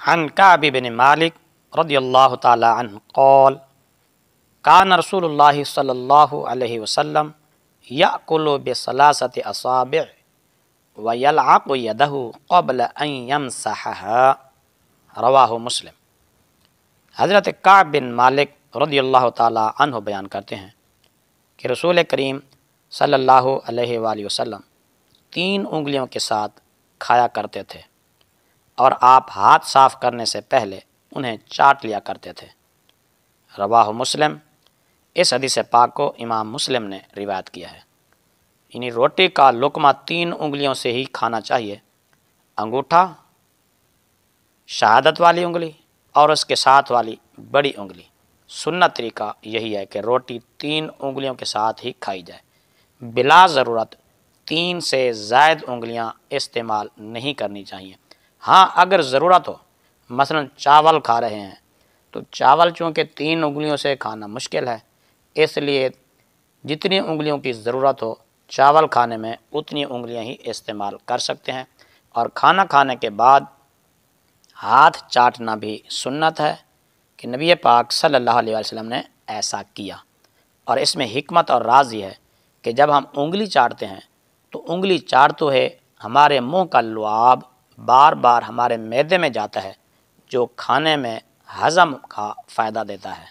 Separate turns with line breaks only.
عن کعب بن مالک رضی اللہ تعالی عنہ قال کان رسول اللہ صلی اللہ علیہ وسلم یأکل بثلاثۃ اصابع ویلعق یدہ قبل ان یمسحها رواہ مسلم۔ حضرت کعب بن مالک رضی اللہ تعالی عنہ بیان کرتے ہیں کہ رسول کریم صلی اللہ علیہ وآلہ وسلم 3 انگلیوں کے ساتھ کھایا کرتے تھے اور آپ ہاتھ صاف کرنے سے پہلے انہیں چاٹ لیا کرتے تھے۔ رواہ مسلم۔ اس حدیث پاک کو امام مسلم نے روایت کیا ہے۔ یعنی روٹی کا لقمہ 3 انگلیوں سے ہی کھانا چاہیے، انگوٹھا، شہادت والی انگلی اور اس کے ساتھ والی بڑی انگلی۔ سنت طریقہ یہی ہے کہ روٹی 3 انگلیوں کے ساتھ ہی کھائی جائے، بلا ضرورت 3 سے زائد انگلیاں استعمال نہیں کرنی چاہیے۔ ہاں اگر ضرورت ہو، مثلا چاول کھا رہے ہیں تو چاول چونکہ 3 انگلیوں سے کھانا مشکل ہے، اس لیے جتنی انگلیوں کی ضرورت ہو چاول کھانے میں اتنی انگلیاں ہی استعمال کر سکتے ہیں۔ اور کھانا کھانے کے بعد ہاتھ چاٹنا بھی سنت ہے کہ نبی پاک صلی اللہ علیہ وسلم نے ایسا کیا۔ اور اس میں حکمت اور راز یہ ہے کہ جب ہم انگلی چاٹتے ہیں تو انگلی چاٹتے ہوئے ہمارے منہ کا لعاب بار بار ہمارے معدے میں جاتا ہے، جو کھانے میں ہضم کا فائدہ دیتا ہے۔